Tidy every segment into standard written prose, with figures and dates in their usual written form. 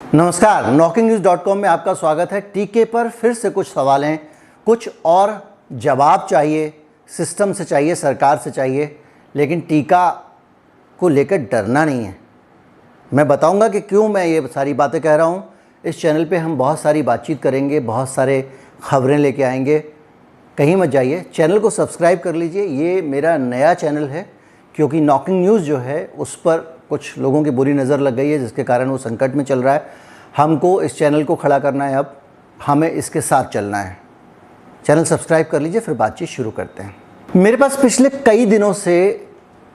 नमस्कार, knocking-news.com में आपका स्वागत है। टीके पर फिर से कुछ सवाल हैं, कुछ और जवाब चाहिए, सिस्टम से चाहिए, सरकार से चाहिए, लेकिन टीका को लेकर डरना नहीं है। मैं बताऊंगा कि क्यों मैं ये सारी बातें कह रहा हूँ। इस चैनल पे हम बहुत सारी बातचीत करेंगे, बहुत सारे खबरें लेके आएंगे। कहीं मत जाइए, चैनल को सब्सक्राइब कर लीजिए। ये मेरा नया चैनल है क्योंकि नॉकिंग न्यूज़ जो है उस पर कुछ लोगों की बुरी नज़र लग गई है, जिसके कारण वो संकट में चल रहा है। हमको इस चैनल को खड़ा करना है, अब हमें इसके साथ चलना है। चैनल सब्सक्राइब कर लीजिए, फिर बातचीत शुरू करते हैं। मेरे पास पिछले कई दिनों से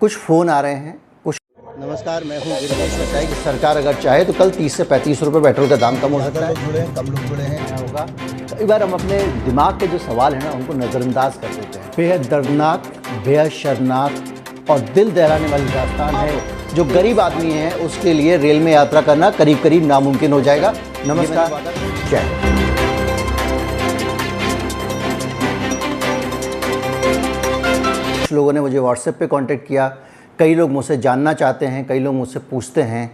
कुछ फ़ोन आ रहे हैं। कुछ नमस्कार, मैं हूँ गिरीश कि सरकार अगर चाहे तो कल 30 से 35 रुपये पेट्रोल का दाम कम हो सकता है। जुड़े हैं, कम लोग जुड़े हैं, क्या होगा। कई बार हम अपने दिमाग के जो सवाल हैं ना, उनको नज़रअंदाज कर देते हैं। बेहद दर्दनाक, बेहद शर्मनाक और दिल दहलाने वाली दास्तान है। जो गरीब आदमी है उसके लिए रेल में यात्रा करना करीब करीब नामुमकिन हो जाएगा। नमस्कार, जय। कुछ लोगों ने मुझे व्हाट्सएप पे कांटेक्ट किया, कई लोग मुझसे जानना चाहते हैं, कई लोग मुझसे पूछते हैं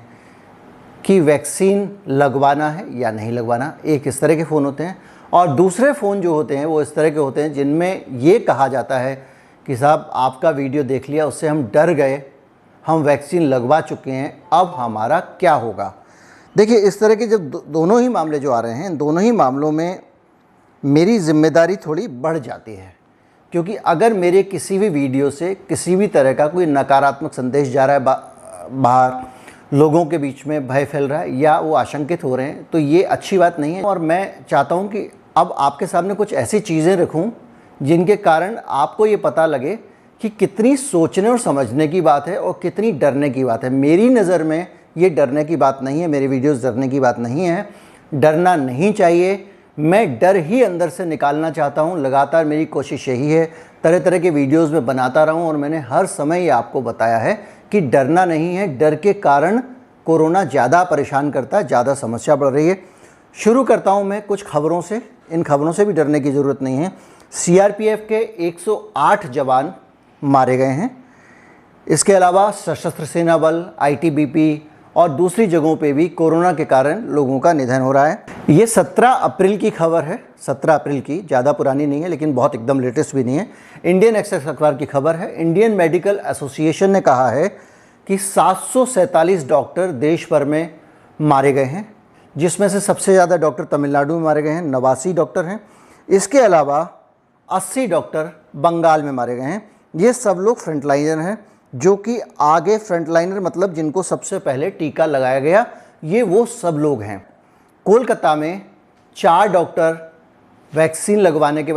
कि वैक्सीन लगवाना है या नहीं लगवाना। एक इस तरह के फ़ोन होते हैं और दूसरे फ़ोन जो होते हैं वो इस तरह के होते हैं जिनमें ये कहा जाता है कि साहब आपका वीडियो देख लिया, उससे हम डर गए, हम वैक्सीन लगवा चुके हैं, अब हमारा क्या होगा। देखिए, इस तरह के जब दोनों ही मामले जो आ रहे हैं, दोनों ही मामलों में मेरी जिम्मेदारी थोड़ी बढ़ जाती है, क्योंकि अगर मेरे किसी भी वीडियो से किसी भी तरह का कोई नकारात्मक संदेश जा रहा है बाहर, लोगों के बीच में भय फैल रहा है या वो आशंकित हो रहे हैं, तो ये अच्छी बात नहीं है। और मैं चाहता हूँ कि अब आपके सामने कुछ ऐसी चीज़ें रखूँ जिनके कारण आपको ये पता लगे कि कितनी सोचने और समझने की बात है और कितनी डरने की बात है। मेरी नज़र में ये डरने की बात नहीं है, मेरे वीडियोस डरने की बात नहीं है। डरना नहीं चाहिए, मैं डर ही अंदर से निकालना चाहता हूँ। लगातार मेरी कोशिश यही है, तरह तरह के वीडियोस में बनाता रहूँ और मैंने हर समय ये आपको बताया है कि डरना नहीं है। डर के कारण कोरोना ज़्यादा परेशान करता है, ज़्यादा समस्या बढ़ रही है। शुरू करता हूँ मैं कुछ खबरों से। इन खबरों से भी डरने की ज़रूरत नहीं है। सीआरपीएफ के 108 जवान मारे गए हैं। इसके अलावा सशस्त्र सेना बल, आईटीबीपी और दूसरी जगहों पे भी कोरोना के कारण लोगों का निधन हो रहा है। ये 17 अप्रैल की खबर है, 17 अप्रैल की, ज़्यादा पुरानी नहीं है लेकिन बहुत एकदम लेटेस्ट भी नहीं है। इंडियन एक्सप्रेस अखबार की खबर है। इंडियन मेडिकल एसोसिएशन ने कहा है कि 747 डॉक्टर देश भर में मारे गए हैं, जिसमें से सबसे ज़्यादा डॉक्टर तमिलनाडु में मारे गए हैं, 89 डॉक्टर हैं। इसके अलावा 80 डॉक्टर बंगाल में मारे गए हैं। ये सब लोग फ्रंटलाइनर हैं, जो कि आगे फ्रंटलाइनर मतलब जिनको सबसे पहले टीका लगाया गया, ये वो सब लोग हैं। कोलकाता में 4 डॉक्टर वैक्सीन लगवाने के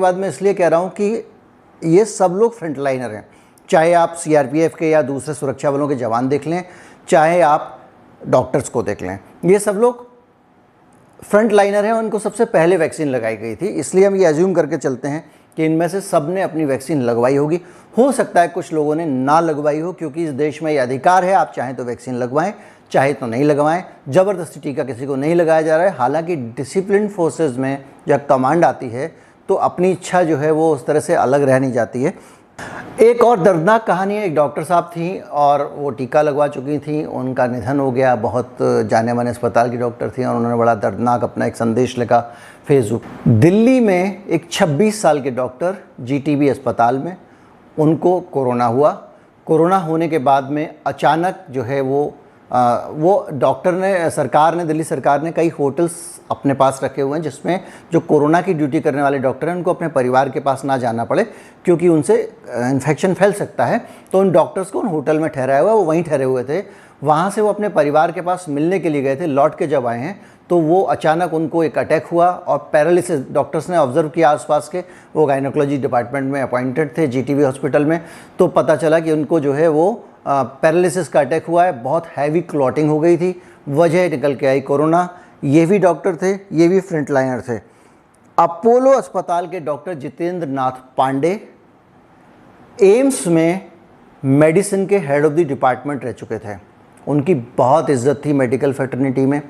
बाद मैं इसलिए कह रहा हूँ कि ये सब लोग फ्रंटलाइनर हैं। चाहे आप सीआरपीएफ के या दूसरे सुरक्षा बलों के जवान देख लें, चाहे आप डॉक्टर्स को देख लें, ये सब लोग फ्रंट लाइनर हैं। उनको सबसे पहले वैक्सीन लगाई गई थी, इसलिए हम ये एज्यूम करके चलते हैं कि इनमें से सब ने अपनी वैक्सीन लगवाई होगी। हो सकता है कुछ लोगों ने ना लगवाई हो, क्योंकि इस देश में ये अधिकार है, आप चाहें तो वैक्सीन लगवाएं, चाहे तो नहीं लगवाएं। ज़बरदस्ती टीका किसी को नहीं लगाया जा रहा है। हालांकि डिसिप्लिन फोर्सेस में जब कमांड आती है तो अपनी इच्छा जो है वो उस तरह से अलग रह नहीं जाती है। एक और दर्दनाक कहानी है। एक डॉक्टर साहब थी और वो टीका लगवा चुकी थी, उनका निधन हो गया। बहुत जाने माने अस्पताल की डॉक्टर थी और उन्होंने बड़ा दर्दनाक अपना एक संदेश लिखा फेसबुक। दिल्ली में एक 26 साल के डॉक्टर जीटीबी अस्पताल में, उनको कोरोना हुआ। कोरोना होने के बाद में अचानक जो है वो डॉक्टर ने, सरकार ने, दिल्ली सरकार ने कई होटल्स अपने पास रखे हुए हैं जिसमें जो कोरोना की ड्यूटी करने वाले डॉक्टर हैं उनको अपने परिवार के पास ना जाना पड़े, क्योंकि उनसे इन्फेक्शन फैल सकता है। तो उन डॉक्टर्स को उन होटल में ठहराया हुआ, वो वहीं ठहरे हुए थे। वहाँ से वो अपने परिवार के पास मिलने के लिए गए थे। लौट के जब आए हैं तो वो अचानक उनको एक अटैक हुआ और पैरालिसिस, डॉक्टर्स ने ऑब्जर्व किया आसपास के, वो गायनोकोलॉजी डिपार्टमेंट में अपॉइंटेड थे जीटीबी हॉस्पिटल में। तो पता चला कि उनको जो है वो पैरालिसिस का अटैक हुआ है, बहुत हैवी क्लॉटिंग हो गई थी, वजह निकल के आई कोरोना। ये भी डॉक्टर थे, ये भी फ्रंटलाइनर थे। अपोलो अस्पताल के डॉक्टर जितेंद्र नाथ पांडे एम्स में मेडिसिन के हेड ऑफ द डिपार्टमेंट रह चुके थे। उनकी बहुत इज्जत थी मेडिकल फ्रेटर्निटी में।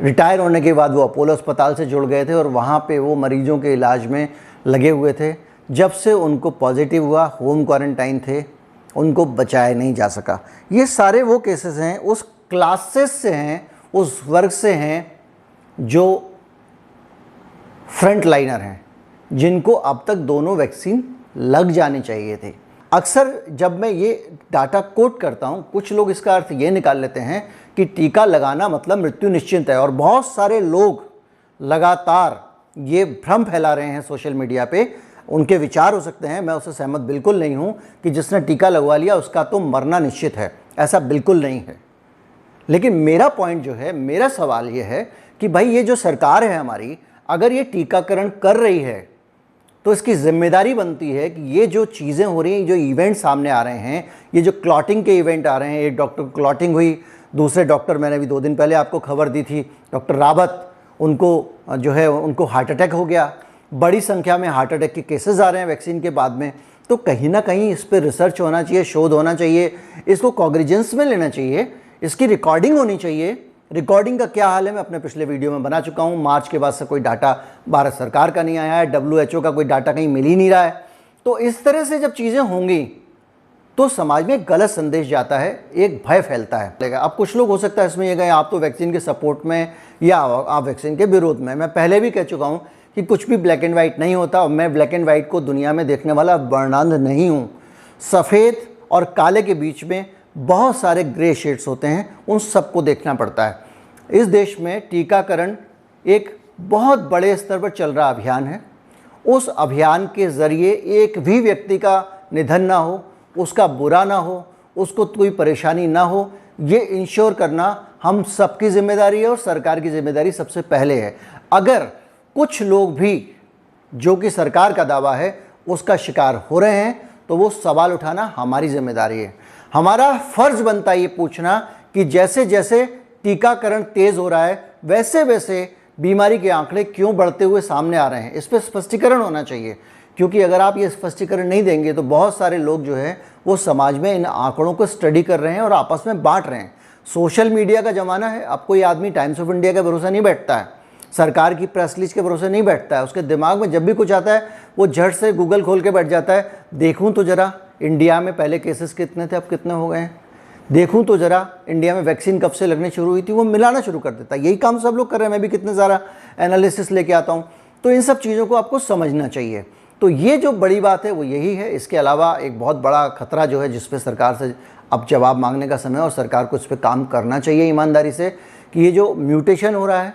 रिटायर होने के बाद वो अपोलो अस्पताल से जुड़ गए थे और वहाँ पे वो मरीजों के इलाज में लगे हुए थे। जब से उनको पॉजिटिव हुआ, होम क्वारंटाइन थे, उनको बचाया नहीं जा सका। ये सारे वो केसेस हैं, उस क्लासेस से हैं, उस वर्ग से हैं जो फ्रंट लाइनर हैं, जिनको अब तक दोनों वैक्सीन लग जानी चाहिए थे। अक्सर जब मैं ये डाटा कोट करता हूँ, कुछ लोग इसका अर्थ ये निकाल लेते हैं कि टीका लगाना मतलब मृत्यु निश्चित है, और बहुत सारे लोग लगातार ये भ्रम फैला रहे हैं सोशल मीडिया पे। उनके विचार हो सकते हैं, मैं उससे सहमत बिल्कुल नहीं हूँ कि जिसने टीका लगवा लिया उसका तो मरना निश्चित है, ऐसा बिल्कुल नहीं है। लेकिन मेरा पॉइंट जो है, मेरा सवाल ये है कि भाई ये जो सरकार है हमारी, अगर ये टीकाकरण कर रही है तो इसकी जिम्मेदारी बनती है कि ये जो चीज़ें हो रही हैं, जो इवेंट सामने आ रहे हैं, ये जो क्लॉटिंग के इवेंट आ रहे हैं, एक डॉक्टर क्लॉटिंग हुई, दूसरे डॉक्टर, मैंने अभी 2 दिन पहले आपको खबर दी थी, डॉक्टर रावत, उनको जो है उनको हार्ट अटैक हो गया। बड़ी संख्या में हार्ट अटैक के केसेस आ रहे हैं वैक्सीन के बाद में। तो कहीं ना कहीं इस पर रिसर्च होना चाहिए, शोध होना चाहिए, इसको कॉग्निजेंस में लेना चाहिए, इसकी रिकॉर्डिंग होनी चाहिए। रिकॉर्डिंग का क्या हाल है मैं अपने पिछले वीडियो में बना चुका हूँ। मार्च के बाद से कोई डाटा भारत सरकार का नहीं आया है, WHO का कोई डाटा कहीं मिल ही नहीं रहा है। तो इस तरह से जब चीज़ें होंगी तो समाज में गलत संदेश जाता है, एक भय फैलता है। अब कुछ लोग हो सकता है इसमें ये कहें आप तो वैक्सीन के सपोर्ट में या आप वैक्सीन के विरोध में। मैं पहले भी कह चुका हूँ कि कुछ भी ब्लैक एंड वाइट नहीं होता, और मैं ब्लैक एंड वाइट को दुनिया में देखने वाला वर्णांध नहीं हूँ। सफ़ेद और काले के बीच में बहुत सारे ग्रे शेड्स होते हैं, उन सबको देखना पड़ता है। इस देश में टीकाकरण एक बहुत बड़े स्तर पर चल रहा अभियान है। उस अभियान के ज़रिए एक भी व्यक्ति का निधन ना हो, उसका बुरा ना हो, उसको कोई परेशानी ना हो, ये इंश्योर करना हम सबकी जिम्मेदारी है, और सरकार की जिम्मेदारी सबसे पहले है। अगर कुछ लोग भी, जो कि सरकार का दावा है, उसका शिकार हो रहे हैं तो वो सवाल उठाना हमारी जिम्मेदारी है। हमारा फ़र्ज़ बनता है ये पूछना कि जैसे जैसे टीकाकरण तेज़ हो रहा है, वैसे वैसे बीमारी के आंकड़े क्यों बढ़ते हुए सामने आ रहे हैं, इस पर स्पष्टीकरण होना चाहिए। क्योंकि अगर आप ये स्पष्टीकरण नहीं देंगे तो बहुत सारे लोग जो है वो समाज में इन आंकड़ों को स्टडी कर रहे हैं और आपस में बांट रहे हैं। सोशल मीडिया का ज़माना है। अब कोई आदमी टाइम्स ऑफ इंडिया का भरोसा नहीं बैठता है, सरकार की प्रेस रिलीज के भरोसे नहीं बैठता है। उसके दिमाग में जब भी कुछ आता है वो झट से गूगल खोल के बैठ जाता है, देखूं तो ज़रा इंडिया में पहले केसेस कितने थे, अब कितने हो गए हैं, देखूं तो ज़रा इंडिया में वैक्सीन कब से लगने शुरू हुई थी, वो मिलाना शुरू कर देता है। यही काम सब लोग कर रहे हैं, मैं भी कितने सारा एनालिसिस लेके आता हूँ। तो इन सब चीज़ों को आपको समझना चाहिए। तो ये जो बड़ी बात है वो यही है। इसके अलावा एक बहुत बड़ा खतरा जो है, जिस पे सरकार से अब जवाब मांगने का समय, और सरकार को इस पर काम करना चाहिए ईमानदारी से, कि ये जो म्यूटेशन हो रहा है,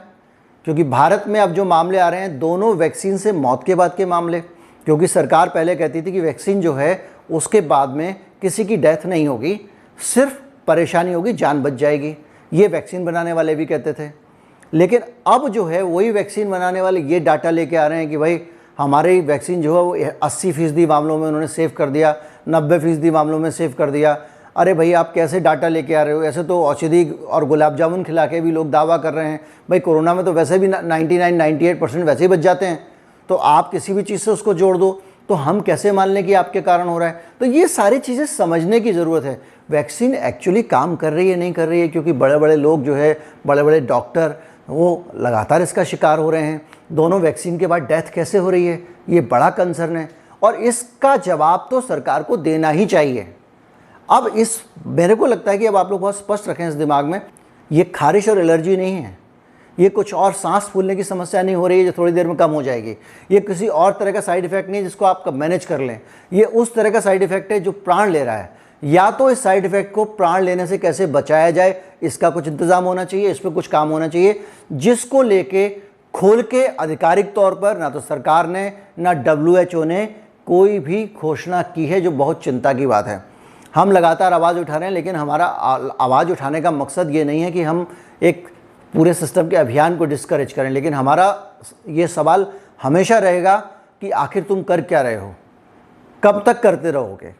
क्योंकि भारत में अब जो मामले आ रहे हैं दोनों वैक्सीन से मौत के बाद के मामले, क्योंकि सरकार पहले कहती थी कि वैक्सीन जो है उसके बाद में किसी की डेथ नहीं होगी, सिर्फ परेशानी होगी, जान बच जाएगी। ये वैक्सीन बनाने वाले भी कहते थे। लेकिन अब जो है वही वैक्सीन बनाने वाले ये डाटा लेके आ रहे हैं कि भाई हमारे वैक्सीन जो है वो 80% मामलों में उन्होंने सेव कर दिया, 90% मामलों में सेव कर दिया। अरे भाई आप कैसे डाटा लेके आ रहे हो? ऐसे तो औषधि और गुलाब जामुन खिला के भी लोग दावा कर रहे हैं भाई कोरोना में तो वैसे भी 99-98% वैसे ही बच जाते हैं, तो आप किसी भी चीज़ से उसको जोड़ दो, तो हम कैसे मान लें कि आपके कारण हो रहा है? तो ये सारी चीज़ें समझने की ज़रूरत है। वैक्सीन एक्चुअली काम कर रही है नहीं कर रही है, क्योंकि बड़े बड़े लोग जो है, बड़े बड़े डॉक्टर, वो लगातार इसका शिकार हो रहे हैं। दोनों वैक्सीन के बाद डेथ कैसे हो रही है, ये बड़ा कंसर्न है, और इसका जवाब तो सरकार को देना ही चाहिए। अब मेरे को लगता है कि अब आप लोग बहुत स्पष्ट रखें इस दिमाग में, ये खारिश और एलर्जी नहीं है, ये कुछ और सांस फूलने की समस्या नहीं हो रही है जो थोड़ी देर में कम हो जाएगी, ये किसी और तरह का साइड इफेक्ट नहीं है जिसको आप मैनेज कर लें, ये उस तरह का साइड इफेक्ट है जो प्राण ले रहा है। या तो इस साइड इफेक्ट को प्राण लेने से कैसे बचाया जाए, इसका कुछ इंतजाम होना चाहिए, इस पर कुछ काम होना चाहिए, जिसको लेके खोल के आधिकारिक तौर पर ना तो सरकार ने ना WHO ने कोई भी घोषणा की है, जो बहुत चिंता की बात है। हम लगातार आवाज़ उठा रहे हैं, लेकिन हमारा आवाज़ उठाने का मकसद ये नहीं है कि हम एक पूरे सिस्टम के अभियान को डिस्करेज करें, लेकिन हमारा ये सवाल हमेशा रहेगा कि आखिर तुम कर क्या रहे हो, कब तक करते रहोगे?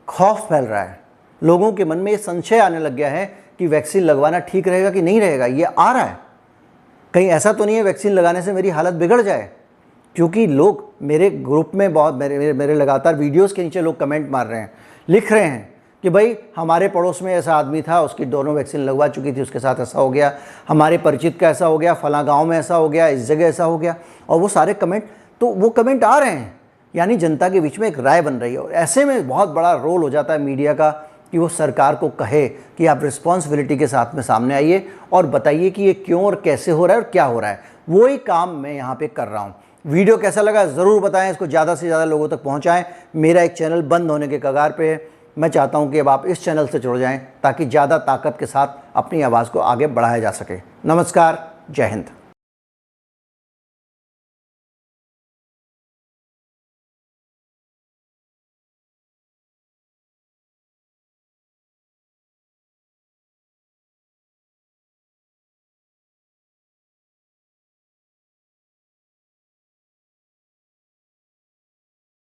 खौफ फैल रहा है, लोगों के मन में ये संशय आने लग गया है कि वैक्सीन लगवाना ठीक रहेगा कि नहीं रहेगा। ये आ रहा है, कहीं ऐसा तो नहीं है वैक्सीन लगाने से मेरी हालत बिगड़ जाए? क्योंकि लोग मेरे ग्रुप में बहुत मेरे लगातार वीडियोस के नीचे लोग कमेंट मार रहे हैं, लिख रहे हैं कि भाई हमारे पड़ोस में ऐसा आदमी था, उसकी दोनों वैक्सीन लगवा चुकी थी, उसके साथ ऐसा हो गया, हमारे परिचित का ऐसा हो गया, फलां गांव में ऐसा हो गया, इस जगह ऐसा हो गया, और वो सारे कमेंट, तो वो कमेंट आ रहे हैं, यानी जनता के बीच में एक राय बन रही है। और ऐसे में बहुत बड़ा रोल हो जाता है मीडिया का कि वो सरकार को कहे कि आप रिस्पॉन्सिबिलिटी के साथ में सामने आइए और बताइए कि ये क्यों और कैसे हो रहा है और क्या हो रहा है। वो ही काम मैं यहाँ पे कर रहा हूँ। वीडियो कैसा लगा ज़रूर बताएं, इसको ज़्यादा से ज़्यादा लोगों तक पहुँचाएँ। मेरा एक चैनल बंद होने के कगार पे है, मैं चाहता हूँ कि अब आप इस चैनल से जुड़ जाएँ ताकि ज़्यादा ताकत के साथ अपनी आवाज़ को आगे बढ़ाया जा सके। नमस्कार, जय हिंद।